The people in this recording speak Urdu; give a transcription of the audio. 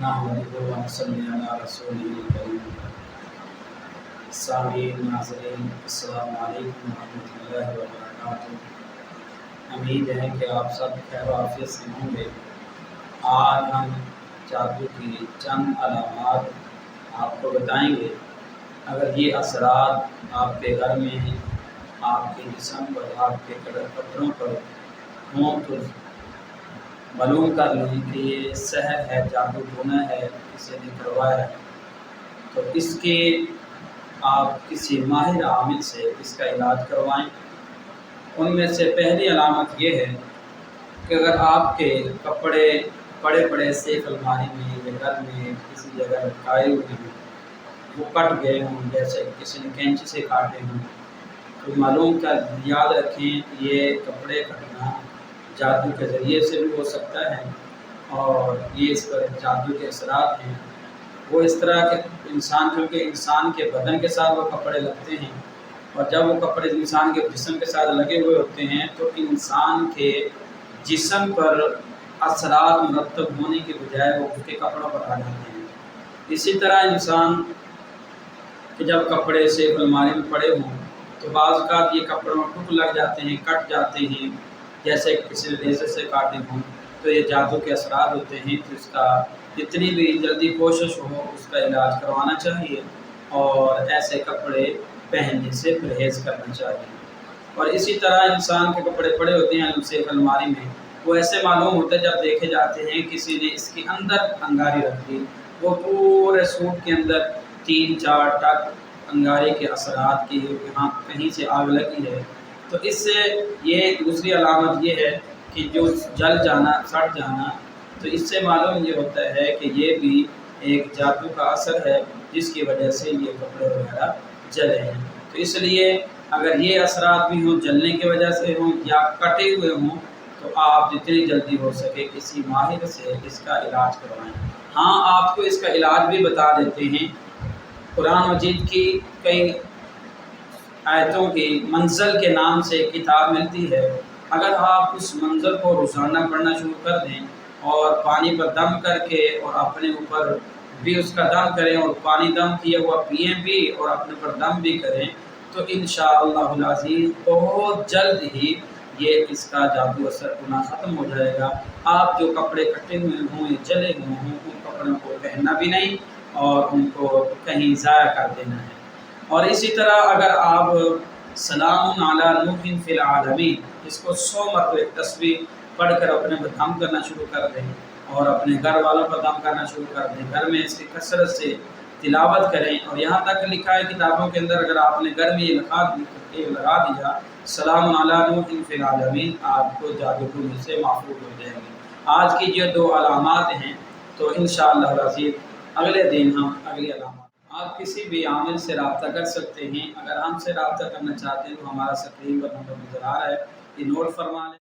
نحمدہ و نصلی علی رسولہ الکریم۔ سامعین ناظرین السلام علیکم ورحمۃ اللہ وبرکاتہ۔ امید ہے کہ آپ سب خیر و عافیت سے ہوں گے۔ آج ہم جادو کی چند علامات آپ کو بتائیں گے۔ اگر یہ اثرات آپ کے گھر میں ہیں، آپ کے جسم پر، آپ کے کپڑوں پر ہوں تو معلوم کر لیں کہ یہ سحر ہے، جادو ٹونا ہے، کسی نے کروایا ہے۔ تو اس کے آپ کسی ماہر عامل سے اس کا علاج کروائیں۔ ان میں سے پہلی علامت یہ ہے کہ اگر آپ کے کپڑے پڑے پڑے سیف الماری میں یا گھر میں کسی جگہ لٹکائے ہوئے ہیں، وہ کٹ گئے ہوں، جیسے کسی نے کینچی سے کاٹے ہوں، تو معلوم کر یاد رکھیں یہ کپڑے کٹنا جادو کے ذریعے سے بھی ہو سکتا ہے، اور یہ اس پر جادو کے اثرات ہیں۔ وہ اس طرح کے کیونکہ انسان کے بدن کے ساتھ وہ کپڑے لگتے ہیں، اور جب وہ کپڑے انسان کے جسم کے ساتھ لگے ہوئے ہوتے ہیں تو انسان کے جسم پر اثرات مرتب ہونے کے بجائے وہ اس کے کپڑوں پر آ جاتے ہیں۔ اسی طرح انسان کہ جب کپڑے سے الماری میں پڑے ہوں تو بعض اوقات یہ کپڑوں میں ٹک لگ جاتے ہیں، کٹ جاتے ہیں، جیسے کسی ریزے سے کاٹے ہوں، تو یہ جادو کے اثرات ہوتے ہیں۔ تو اس کا جتنی بھی جلدی کوشش ہو اس کا علاج کروانا چاہیے، اور ایسے کپڑے پہننے سے پرہیز کرنا چاہیے۔ اور اسی طرح انسان کے کپڑے پڑے ہوتے ہیں سے الماری میں، وہ ایسے معلوم ہوتا ہے جب دیکھے جاتے ہیں کسی نے اس کے اندر انگاری رکھ دی، وہ پورے سوٹ کے اندر 3-4 ٹک انگاری کے اثرات کی، یہاں کہیں سے آگ لگی ہے۔ تو اس سے یہ دوسری علامت یہ ہے کہ جو جل جانا، سڑ جانا، تو اس سے معلوم یہ ہوتا ہے کہ یہ بھی ایک جادو کا اثر ہے جس کی وجہ سے یہ کپڑے وغیرہ جلے ہیں۔ تو اس لیے اگر یہ اثرات بھی ہوں، جلنے کی وجہ سے ہوں یا کٹے ہوئے ہوں، تو آپ جتنی جلدی ہو سکے کسی ماہر سے اس کا علاج کروائیں۔ ہاں، آپ کو اس کا علاج بھی بتا دیتے ہیں۔ قرآن مجید کی کئی آیتوں کی منزل کے نام سے کتاب ملتی ہے۔ اگر آپ اس منزل کو روزانہ پڑھنا شروع کر دیں اور پانی پر دم کر کے اور اپنے اوپر بھی اس کا دم کریں، اور پانی دم کیا ہوا پئیں بھی اور اپنے پر دم بھی کریں، تو انشاءاللہ العزیز بہت جلد ہی یہ اس کا جادو اثر ہونا ختم ہو جائے گا۔ آپ جو کپڑے کٹے ہوئے ہوں یا جلے ہوئے ہوں، ان کپڑوں کو پہننا بھی نہیں اور ان کو کہیں ضائع کر دینا ہے۔ اور اسی طرح اگر آپ سلام علی نوح فی العالمین اس کو 100 مرتبہ تسبیح پڑھ کر اپنے پر دم کرنا شروع کر دیں اور اپنے گھر والوں پر دم کرنا شروع کر دیں، گھر میں اس کی کثرت سے تلاوت کریں، اور یہاں تک لکھا ہے کتابوں کے اندر اگر آپ نے گھر میں یہ لگا دیا سلام علی نوح فی العالمین، آپ کو جادو ٹونے سے محفوظ ہو جائیں گے۔ آج کی جو 2 علامات ہیں، تو انشاءاللہ العزیز اگلے دن ہم اگلی علامات آپ کسی بھی عامل سے رابطہ کر سکتے ہیں۔ اگر ہم سے رابطہ کرنا چاہتے ہیں تو ہمارا اسکرین پر نمبر نظر آ رہا ہے، یہ نوٹ فرما لیں۔